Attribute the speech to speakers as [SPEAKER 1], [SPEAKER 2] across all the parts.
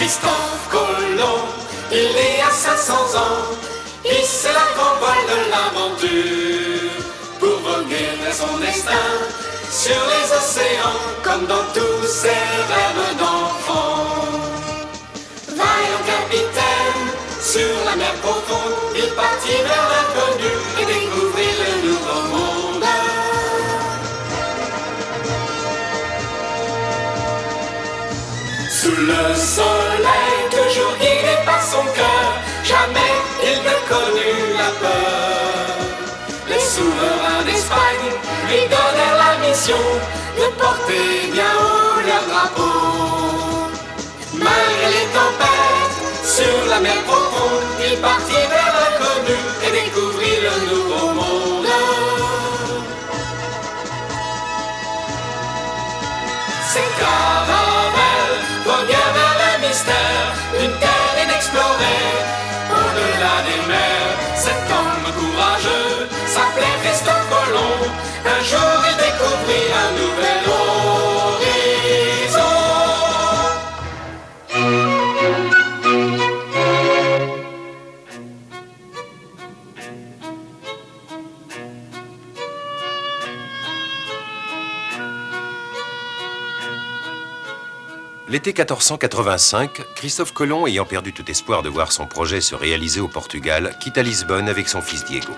[SPEAKER 1] Christophe Colomb, il est à 500 ans, hisse la grand voile de l'aventure pour voguer vers son destin sur les océans comme dans tous ses rêves d'enfant. Vaillant capitaine, sur la mer profonde, il partit vers l'inconnu et découvrit le nouveau monde. Sous le soleil, toujours guidé par son cœur, jamais il ne connut la peur. Les souverains d'Espagne lui donnèrent la mission de porter bien haut leur drapeau. Malgré les tempêtes, sur la mer profonde, il partit vers l'inconnu et découvrit le nouveau monde. Ces caravelles voguèrent vers le mystère d'une terre inexplorée. Au-delà des mers, cet homme courageux s'appelait Christophe Colomb. Un jour il découvrit un nouvel horizon.
[SPEAKER 2] L'été 1485, Christophe Colomb, ayant perdu tout espoir de voir son projet se réaliser au Portugal, quitta Lisbonne avec son fils Diego.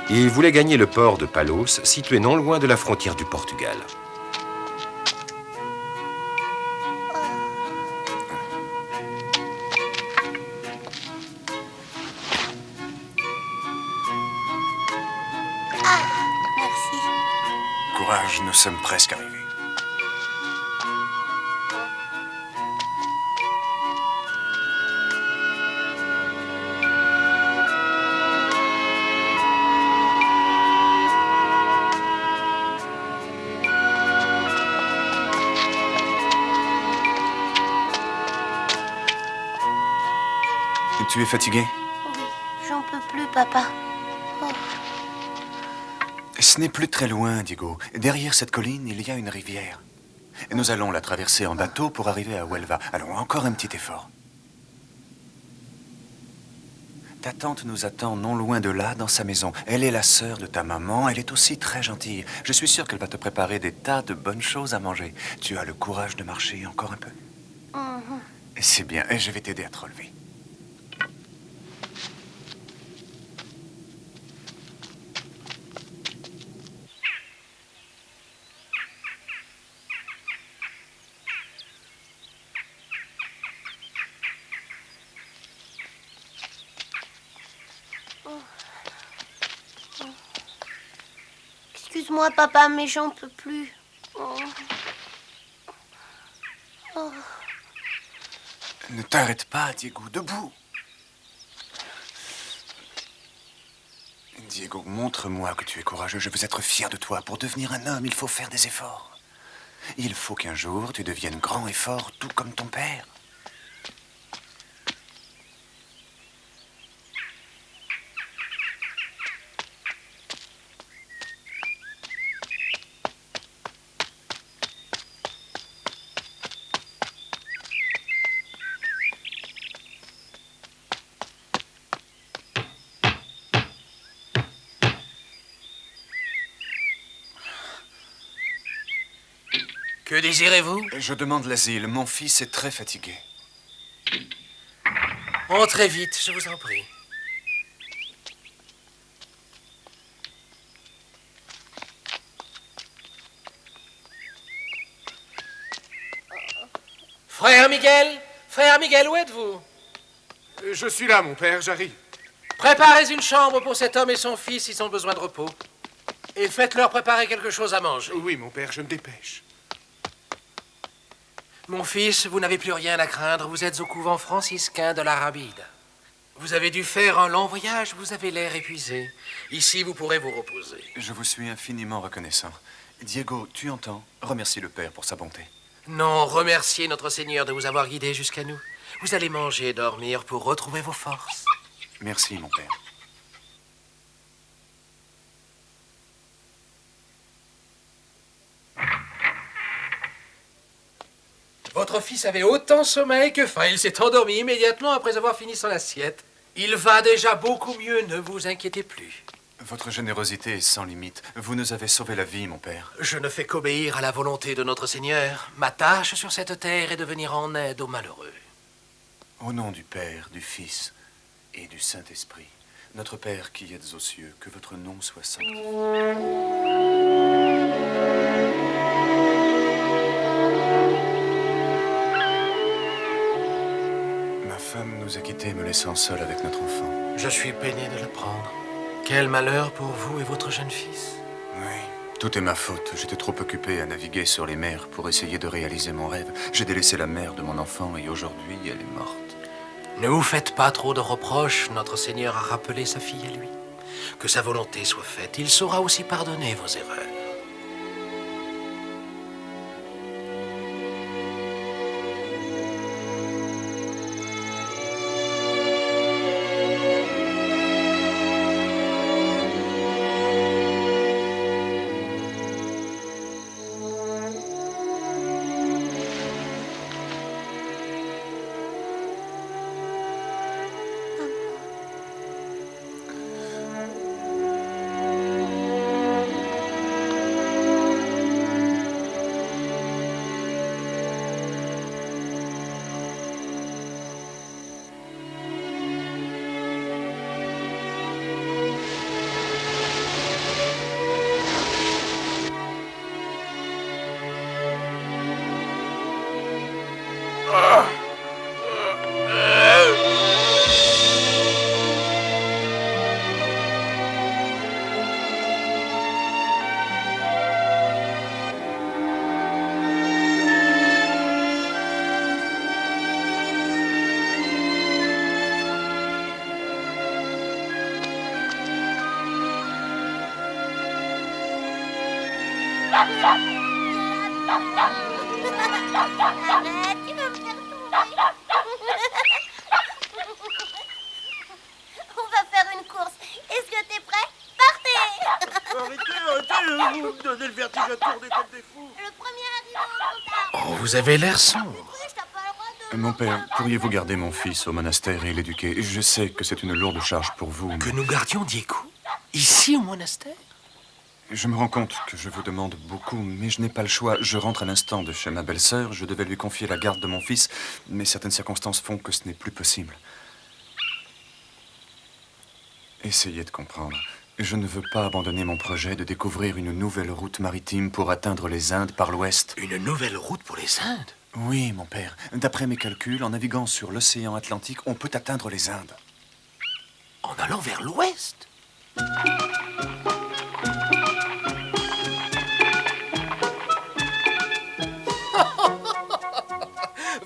[SPEAKER 2] Il voulait gagner le port de Palos, situé non loin de la frontière du Portugal.
[SPEAKER 3] Merci.
[SPEAKER 4] Courage, nous sommes presque arrivés. Tu es fatigué?
[SPEAKER 3] Oui, j'en peux plus, papa. Oh.
[SPEAKER 4] Ce n'est plus très loin, Diego. Derrière cette colline, il y a une rivière. Nous allons la traverser en bateau pour arriver à Huelva. Allons, encore un petit effort. Ta tante nous attend non loin de là, dans sa maison. Elle est la sœur de ta maman. Elle est aussi très gentille. Je suis sûr qu'elle va te préparer des tas de bonnes choses à manger. Tu as le courage de marcher encore un peu? C'est bien. Et je vais t'aider à te relever.
[SPEAKER 3] Excuse-moi, papa, mais j'en peux plus. Oh. Oh.
[SPEAKER 4] Ne t'arrête pas, Diego. Debout. Diego, montre-moi que tu es courageux. Je veux être fier de toi. Pour devenir un homme, il faut faire des efforts. Il faut qu'un jour, tu deviennes grand et fort, tout comme ton père.
[SPEAKER 5] Que désirez-vous?
[SPEAKER 4] Je demande l'asile. Mon fils est très fatigué.
[SPEAKER 5] Entrez vite, je vous en prie. Frère Miguel, où êtes-vous?
[SPEAKER 6] Je suis là, mon père, j'arrive.
[SPEAKER 5] Préparez une chambre pour cet homme et son fils, ils ont besoin de repos. Et faites-leur préparer quelque chose à manger.
[SPEAKER 6] Oui, mon père, je me dépêche.
[SPEAKER 5] Mon fils, vous n'avez plus rien à craindre. Vous êtes au couvent franciscain de la Rabide. Vous avez dû faire un long voyage. Vous avez l'air épuisé. Ici, vous pourrez vous reposer.
[SPEAKER 4] Je vous suis infiniment reconnaissant. Diego, tu entends? Remercie le père pour sa bonté.
[SPEAKER 5] Non, remerciez notre Seigneur de vous avoir guidé jusqu'à nous. Vous allez manger et dormir pour retrouver vos forces.
[SPEAKER 4] Merci, mon père.
[SPEAKER 5] Votre fils avait autant sommeil que faim. Il s'est endormi immédiatement après avoir fini son assiette. Il va déjà beaucoup mieux, ne vous inquiétez plus.
[SPEAKER 4] Votre générosité est sans limite. Vous nous avez sauvé la vie, mon père.
[SPEAKER 5] Je ne fais qu'obéir à la volonté de notre Seigneur. Ma tâche sur cette terre est de venir en aide aux malheureux.
[SPEAKER 4] Au nom du Père, du Fils et du Saint-Esprit, notre Père qui êtes aux cieux, que votre nom soit sanctifié. Ma femme nous a quittés, me laissant seul avec notre enfant.
[SPEAKER 5] Je suis peiné de l'apprendre. Quel malheur pour vous et votre jeune fils.
[SPEAKER 4] Oui, tout est ma faute. J'étais trop occupé à naviguer sur les mers pour essayer de réaliser mon rêve. J'ai délaissé la mère de mon enfant et aujourd'hui, elle est morte.
[SPEAKER 5] Ne vous faites pas trop de reproches. Notre Seigneur a rappelé sa fille à lui. Que sa volonté soit faite. Il saura aussi pardonner vos erreurs.
[SPEAKER 3] Arrête, tu vas me faire tomber. On va faire une course. Est-ce que t'es prêt? Partez.
[SPEAKER 7] Arrêtez, vous me donnez le vertige à tourner comme des fous.
[SPEAKER 3] Le premier arrivé au comptable.
[SPEAKER 5] Oh, vous avez l'air sombre.
[SPEAKER 3] T'as pas le droit de...
[SPEAKER 4] Mon père, pourriez-vous garder mon fils au monastère et l'éduquer? Je sais que c'est une lourde charge pour vous, mais
[SPEAKER 5] Que nous gardions Diego ici au monastère?
[SPEAKER 4] je me rends compte que je vous demande beaucoup, mais je n'ai pas le choix. Je rentre à l'instant de chez ma belle-sœur, je devais lui confier la garde de mon fils, mais certaines circonstances font que ce n'est plus possible. Essayez de comprendre. Je ne veux pas abandonner mon projet de découvrir une nouvelle route maritime pour atteindre les Indes par l'ouest.
[SPEAKER 5] Une nouvelle route pour les Indes?
[SPEAKER 4] Oui, mon père. D'après mes calculs, en naviguant sur l'océan Atlantique, on peut atteindre les Indes.
[SPEAKER 5] En allant vers l'ouest?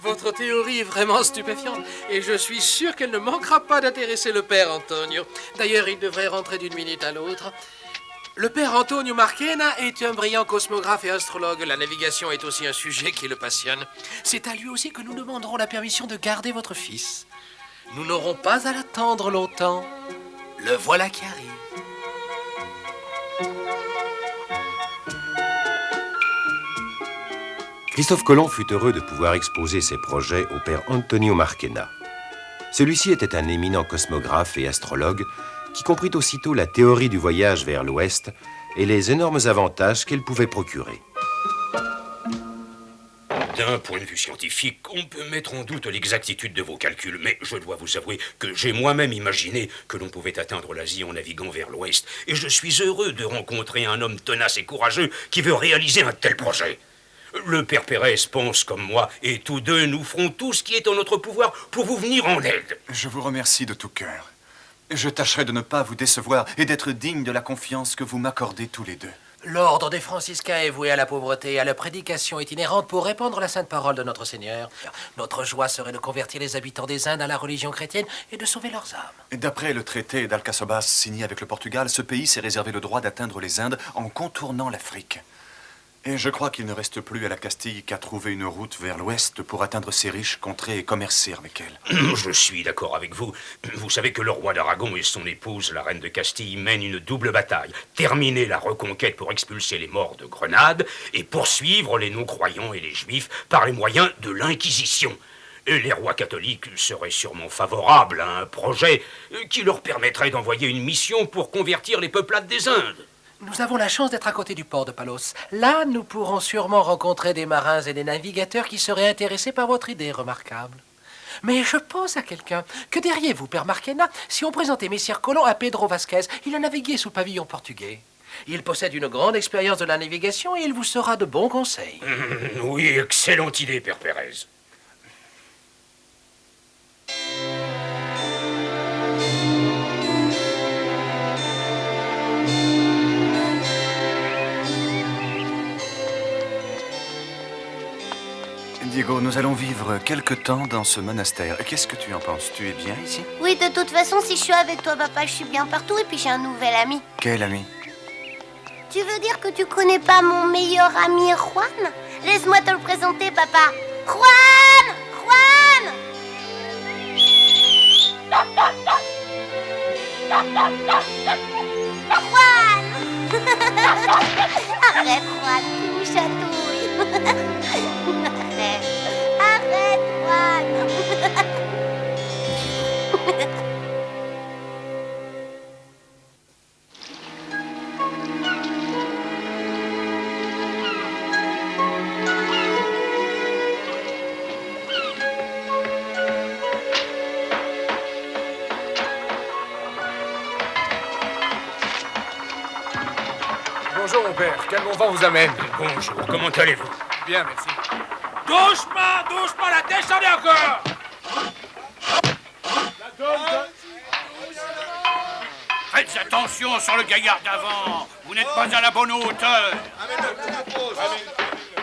[SPEAKER 5] Votre théorie est vraiment stupéfiante et je suis sûr qu'elle ne manquera pas d'intéresser le père Antonio. D'ailleurs, il devrait rentrer d'une minute à l'autre. Le père Antonio Marchena est un brillant cosmographe et astrologue. La navigation est aussi un sujet qui le passionne. C'est à lui aussi que nous demanderons la permission de garder votre fils. Nous n'aurons pas à l'attendre longtemps. Le voilà qui arrive.
[SPEAKER 2] Christophe Colomb fut heureux de pouvoir exposer ses projets au père Antonio Marchena. Celui-ci était un éminent cosmographe et astrologue qui comprit aussitôt la théorie du voyage vers l'ouest et les énormes avantages qu'elle pouvait procurer.
[SPEAKER 8] D'un point de vue scientifique, on peut mettre en doute l'exactitude de vos calculs, mais je dois vous avouer que j'ai moi-même imaginé que l'on pouvait atteindre l'Asie en naviguant vers l'ouest, et je suis heureux de rencontrer un homme tenace et courageux qui veut réaliser un tel projet. Le père Pérez pense comme moi, et tous deux, nous ferons tout ce qui est en notre pouvoir pour vous venir en aide.
[SPEAKER 4] Je vous remercie de tout cœur. Je tâcherai de ne pas vous décevoir et d'être digne de la confiance que vous m'accordez tous les deux.
[SPEAKER 5] L'ordre des franciscains est voué à la pauvreté et à la prédication itinérante pour répandre la sainte parole de notre Seigneur. Notre joie serait de convertir les habitants des Indes à la religion chrétienne et de sauver leurs âmes.
[SPEAKER 4] D'après le traité d'Alcasobas signé avec le Portugal, ce pays s'est réservé le droit d'atteindre les Indes en contournant l'Afrique. Et je crois qu'il ne reste plus à la Castille qu'à trouver une route vers l'ouest pour atteindre ces riches contrées et commercer avec elles.
[SPEAKER 8] Je suis d'accord avec vous. Vous savez que le roi d'Aragon et son épouse, la reine de Castille, mènent une double bataille. Terminer la reconquête pour expulser les morts de Grenade et poursuivre les non-croyants et les juifs par les moyens de l'Inquisition. Et les rois catholiques seraient sûrement favorables à un projet qui leur permettrait d'envoyer une mission pour convertir les peuplades des Indes.
[SPEAKER 5] Nous avons la chance d'être à côté du port de Palos. Là, nous pourrons sûrement rencontrer des marins et des navigateurs qui seraient intéressés par votre idée remarquable. Mais je pose à quelqu'un, que diriez-vous, Père Marquena, si on présentait Messire Colomb à Pedro Vasquez? Il a navigué sous pavillon portugais. Il possède une grande expérience de la navigation et il vous sera de bons conseils.
[SPEAKER 8] Oui, excellente idée, Père Pérez.
[SPEAKER 4] Diego, nous allons vivre quelque temps dans ce monastère. Qu'est-ce que tu en penses? Tu es bien ici?
[SPEAKER 3] Oui, de toute façon, si je suis avec toi, papa, je suis bien partout. Et puis j'ai un nouvel ami.
[SPEAKER 4] Quel ami?
[SPEAKER 3] Tu veux dire que tu connais pas mon meilleur ami Juan? Laisse-moi te le présenter, papa. Juan! Juan! Juan! Arrête, Juan, tu me chatouilles. Arrête. Arrête, Juan.
[SPEAKER 6] Bonjour, mon père. Quel bon vent vous amène?
[SPEAKER 8] Bonjour, comment allez-vous?
[SPEAKER 6] Bien, merci.
[SPEAKER 7] Doucement, la descendez encore. Faites attention sur le gaillard d'avant. Vous n'êtes pas à la bonne hauteur.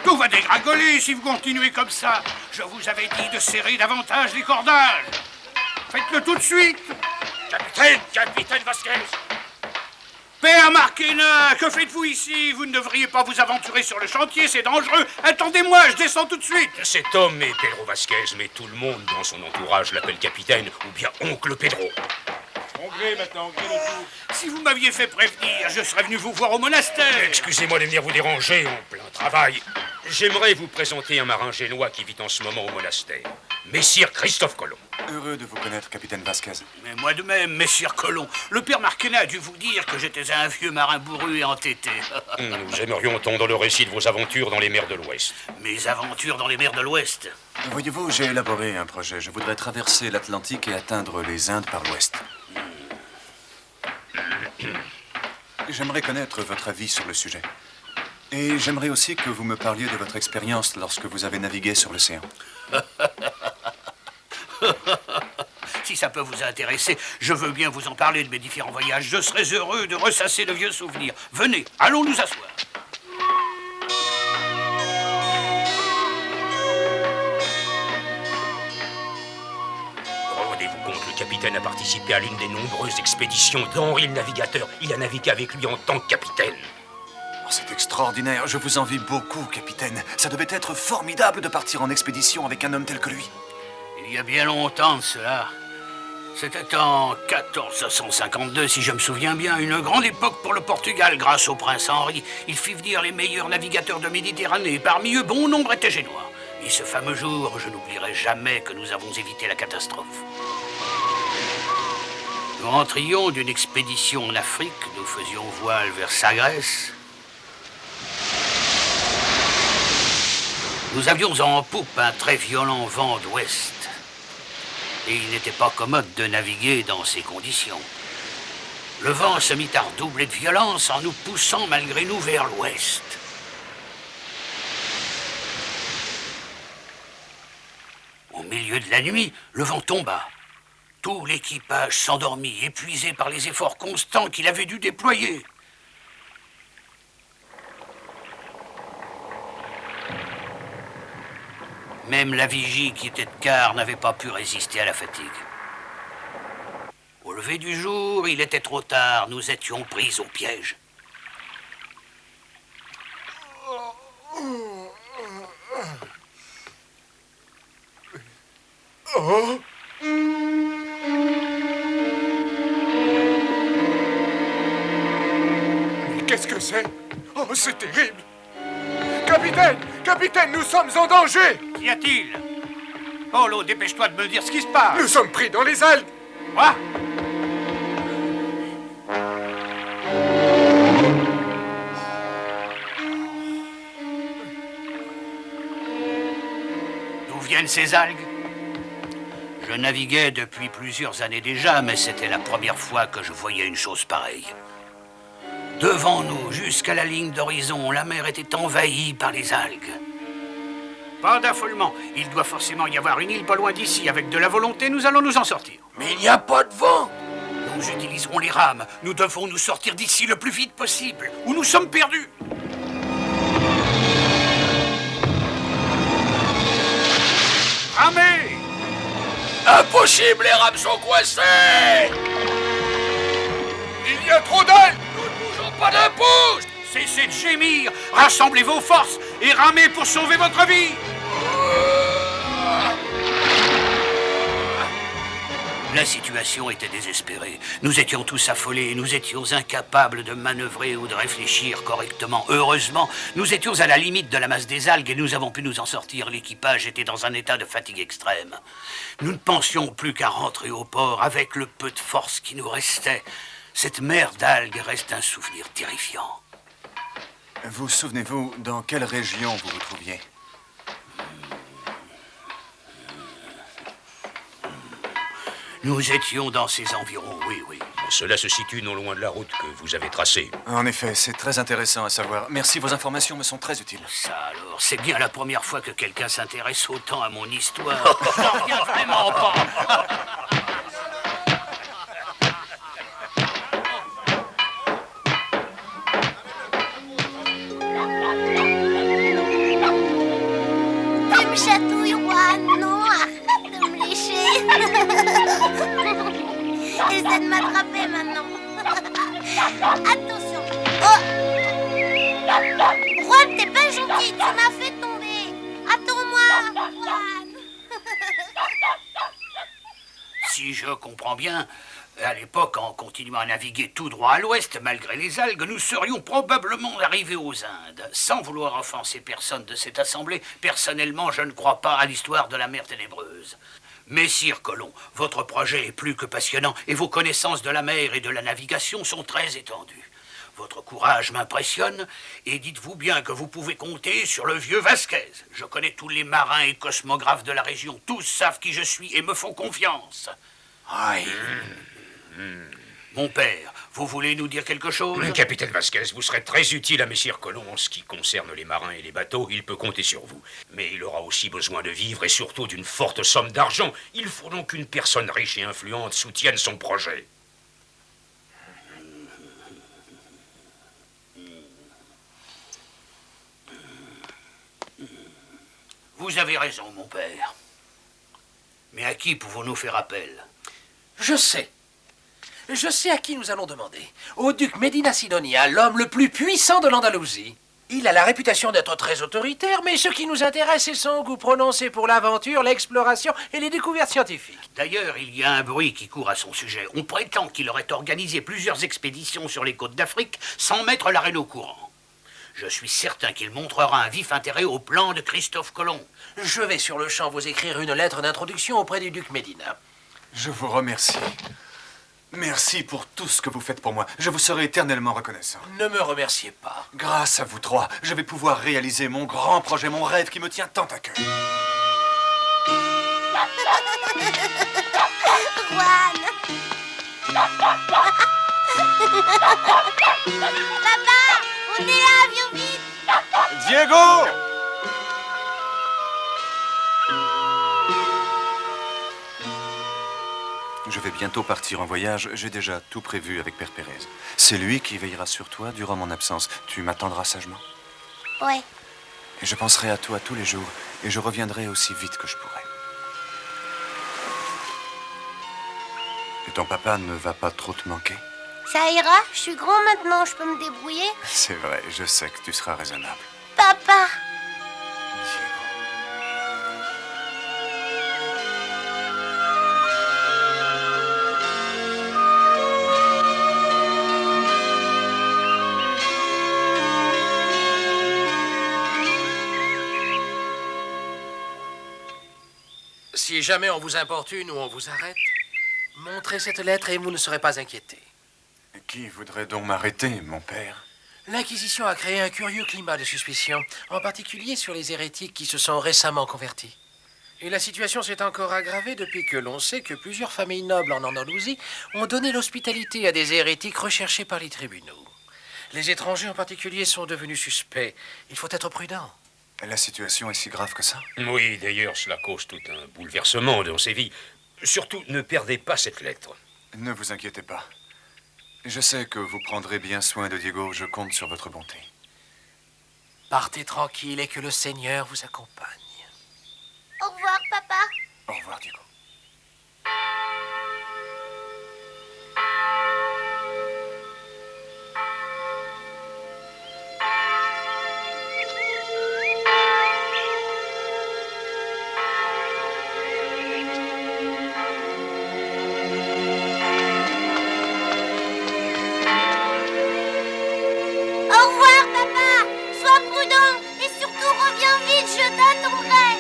[SPEAKER 7] Tout va dégringoler si vous continuez comme ça. Je vous avais dit de serrer davantage les cordages. Faites-le tout de suite.
[SPEAKER 8] Capitaine Vasquez.
[SPEAKER 7] Père Marquena, que faites-vous ici? Vous ne devriez pas vous aventurer sur le chantier, c'est dangereux. Attendez-moi, je descends tout de suite.
[SPEAKER 8] Cet homme est Pedro Vasquez, mais tout le monde dans son entourage l'appelle capitaine ou bien oncle Pedro.
[SPEAKER 7] On maintenant, si vous m'aviez fait prévenir, je serais venu vous voir au monastère.
[SPEAKER 8] Excusez-moi de venir vous déranger en plein travail. J'aimerais vous présenter un marin génois qui vit en ce moment au monastère. Messire Christophe Colomb.
[SPEAKER 4] Heureux de vous connaître, capitaine Vasquez.
[SPEAKER 7] Mais moi de même, messire Colomb. Le père Marquena a dû vous dire que j'étais un vieux marin bourru et entêté.
[SPEAKER 8] Nous aimerions entendre le récit de vos aventures dans les mers de l'Ouest.
[SPEAKER 7] Mes aventures dans les mers de l'Ouest.
[SPEAKER 4] Voyez-vous, j'ai élaboré un projet. Je voudrais traverser l'Atlantique et atteindre les Indes par l'ouest. J'aimerais connaître votre avis sur le sujet. Et j'aimerais aussi que vous me parliez de votre expérience lorsque vous avez navigué sur l'océan.
[SPEAKER 7] Si ça peut vous intéresser, je veux bien vous en parler de mes différents voyages. Je serais heureux de ressasser de vieux souvenirs. Venez, allons nous asseoir.
[SPEAKER 8] Rendez-vous compte, le capitaine a participé à l'une des nombreuses expéditions d'Henri le Navigateur. Il a navigué avec lui en tant que capitaine.
[SPEAKER 4] Oh, c'est extraordinaire. Je vous envie beaucoup, capitaine. Ça devait être formidable de partir en expédition avec un homme tel que lui.
[SPEAKER 7] Il y a bien longtemps de cela. C'était en 1452, si je me souviens bien, une grande époque pour le Portugal grâce au prince Henri. Il fit venir les meilleurs navigateurs de Méditerranée. Parmi eux, bon nombre étaient génois. Et ce fameux jour, je n'oublierai jamais que nous avons évité la catastrophe. Nous rentrions d'une expédition en Afrique. Nous faisions voile vers Sagres. Nous avions en poupe un très violent vent d'ouest. Et il n'était pas commode de naviguer dans ces conditions. Le vent se mit à redoubler de violence en nous poussant malgré nous vers l'ouest. Au milieu de la nuit, le vent tomba. Tout l'équipage s'endormit, épuisé par les efforts constants qu'il avait dû déployer. Même la vigie qui était de quart n'avait pas pu résister à la fatigue. Au lever du jour, il était trop tard, nous étions pris au piège.
[SPEAKER 6] Oh! Mais qu'est-ce que c'est? Oh, c'est terrible! Capitaine! Capitaine, nous sommes en danger!
[SPEAKER 7] Qu'y a-t-il? Polo, dépêche-toi de me dire ce qui se passe.
[SPEAKER 6] Nous sommes pris dans les algues!
[SPEAKER 7] Quoi? D'où viennent ces algues? Je naviguais depuis plusieurs années déjà, mais c'était la première fois que je voyais une chose pareille. Devant nous, jusqu'à la ligne d'horizon, la mer était envahie par les algues. Pas d'affolement. Il doit forcément y avoir une île pas loin d'ici. Avec de la volonté, nous allons nous en sortir.
[SPEAKER 5] Mais il n'y a pas de vent.
[SPEAKER 7] Nous utiliserons les rames. Nous devons nous sortir d'ici le plus vite possible, ou nous sommes perdus. Ramez!
[SPEAKER 5] Impossible, les rames sont coincées.
[SPEAKER 6] Il y a trop d'algues!
[SPEAKER 5] Nous ne bougeons pas d'un pouce.
[SPEAKER 7] Cessez de gémir. Rassemblez vos forces et ramez pour sauver votre vie. La situation était désespérée. Nous étions tous affolés, nous étions incapables de manœuvrer ou de réfléchir correctement. Heureusement, nous étions à la limite de la masse des algues et nous avons pu nous en sortir. L'équipage était dans un état de fatigue extrême. Nous ne pensions plus qu'à rentrer au port avec le peu de force qui nous restait. Cette mer d'algues reste un souvenir terrifiant.
[SPEAKER 4] Vous souvenez-vous dans quelle région vous vous trouviez?
[SPEAKER 7] Nous étions dans ces environs, oui.
[SPEAKER 8] Cela se situe non loin de la route que vous avez tracée.
[SPEAKER 4] En effet, c'est très intéressant à savoir. Merci, vos informations me sont très utiles.
[SPEAKER 7] Ça alors, c'est bien la première fois que quelqu'un s'intéresse autant à mon histoire. J'en reviens vraiment pas.
[SPEAKER 3] Tu me chatouilles, Juan. Non, arrête de me lécher. Essaie de m'attraper maintenant. Attention. Oh! Juan, t'es pas gentil. Tu m'as fait tomber. Attends-moi, Juan.
[SPEAKER 7] Si je comprends bien, à l'époque, en continuant à naviguer tout droit à l'ouest, malgré les algues, nous serions probablement arrivés aux Indes. Sans vouloir offenser personne de cette assemblée, personnellement, je ne crois pas à l'histoire de la mer ténébreuse. Messire Colomb, votre projet est plus que passionnant et vos connaissances de la mer et de la navigation sont très étendues. Votre courage m'impressionne et dites-vous bien que vous pouvez compter sur le vieux Vasquez. Je connais tous les marins et cosmographes de la région. Tous savent qui je suis et me font confiance. Aïe. Mon père, vous voulez nous dire quelque chose?
[SPEAKER 8] Capitaine Vasquez, vous serez très utile à Messire Colomb en ce qui concerne les marins et les bateaux. Il peut compter sur vous. Mais il aura aussi besoin de vivre et surtout d'une forte somme d'argent. Il faut donc qu'une personne riche et influente soutienne son projet.
[SPEAKER 7] Vous avez raison, mon père. Mais à qui pouvons-nous faire appel?
[SPEAKER 5] Je sais. Je sais à qui nous allons demander. Au duc Medina Sidonia, l'homme le plus puissant de l'Andalousie. Il a la réputation d'être très autoritaire, mais ce qui nous intéresse, c'est son goût prononcé pour l'aventure, l'exploration et les découvertes scientifiques.
[SPEAKER 7] D'ailleurs, il y a un bruit qui court à son sujet. On prétend qu'il aurait organisé plusieurs expéditions sur les côtes d'Afrique sans mettre la reine au courant. Je suis certain qu'il montrera un vif intérêt au plan de Christophe Colomb.
[SPEAKER 5] Je vais sur le champ vous écrire une lettre d'introduction auprès du duc Medina.
[SPEAKER 4] Je vous remercie. Merci pour tout ce que vous faites pour moi. Je vous serai éternellement reconnaissant.
[SPEAKER 5] Ne me remerciez pas.
[SPEAKER 4] Grâce à vous trois, je vais pouvoir réaliser mon grand projet, mon rêve qui me tient tant à cœur.
[SPEAKER 3] Juan. Papa, on est là, viens vite.
[SPEAKER 4] Diego! Je vais bientôt partir en voyage. J'ai déjà tout prévu avec Père Pérez. C'est lui qui veillera sur toi durant mon absence. Tu m'attendras sagement?
[SPEAKER 3] Ouais.
[SPEAKER 4] Et je penserai à toi tous les jours. Et je reviendrai aussi vite que je pourrai. Et ton papa ne va pas trop te manquer?
[SPEAKER 3] Ça ira, je suis grand maintenant, je peux me débrouiller.
[SPEAKER 4] C'est vrai, je sais que tu seras raisonnable.
[SPEAKER 3] Papa.
[SPEAKER 4] Diego.
[SPEAKER 5] Si jamais on vous importune ou on vous arrête, montrez cette lettre et vous ne serez pas inquiétés.
[SPEAKER 4] Qui voudrait donc m'arrêter, mon père?
[SPEAKER 5] L'Inquisition a créé un curieux climat de suspicion, en particulier sur les hérétiques qui se sont récemment convertis. Et la situation s'est encore aggravée depuis que l'on sait que plusieurs familles nobles en Andalousie ont donné l'hospitalité à des hérétiques recherchés par les tribunaux. Les étrangers en particulier sont devenus suspects. Il faut être prudent.
[SPEAKER 4] La situation est si grave que ça?
[SPEAKER 8] Oui, d'ailleurs, cela cause tout un bouleversement dans ces vies. Surtout, ne perdez pas cette lettre.
[SPEAKER 4] Ne vous inquiétez pas. Je sais que vous prendrez bien soin de Diego. Je compte sur votre bonté.
[SPEAKER 5] Partez tranquille et que le Seigneur vous accompagne.
[SPEAKER 3] Au revoir, papa.
[SPEAKER 4] Au revoir, Diego.
[SPEAKER 3] Au revoir, papa. Sois prudent et surtout reviens vite, je t'attendrai.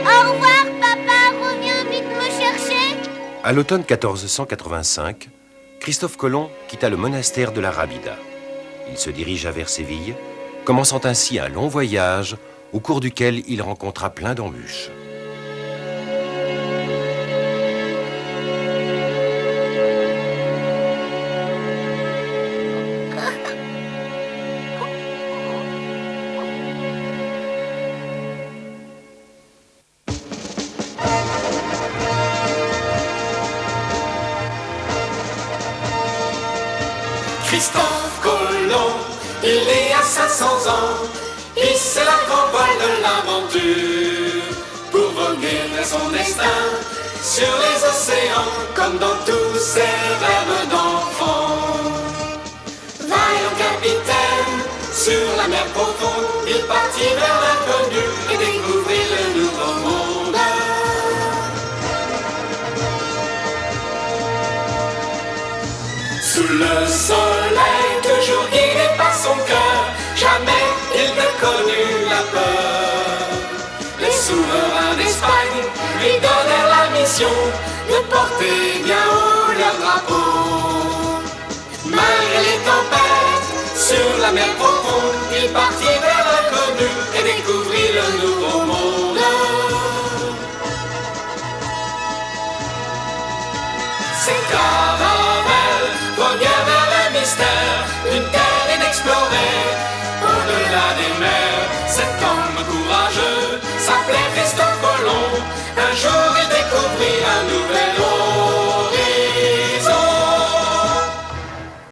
[SPEAKER 3] Au revoir, papa. Reviens vite me chercher.
[SPEAKER 2] À l'automne 1485, Christophe Colomb quitta le monastère de la Rábida. Il se dirigea vers Séville, commençant ainsi un long voyage au cours duquel il rencontra plein d'embûches.
[SPEAKER 1] Christophe Colomb, il est à 500 ans, hisse la grand voile de l'aventure pour voguer vers son destin sur les océans comme dans tous ses rêves d'enfant. Vaillant capitaine, sur la mer profonde, il partit vers l'inconnu et découvrit le nouveau monde. Sous le soleil, toujours guidé par son cœur, jamais il ne connut la peur. Les souverains d'Espagne lui donnèrent la mission de porter bien haut leur drapeau. Malgré les tempêtes, sur la mer profonde, il partit vers l'inconnu et découvrit le nouveau monde. Ces caravelles voguèrent vers le mystère d'une terre inexplorée. Au-delà des mers, cet homme courageux s'appelait Christophe.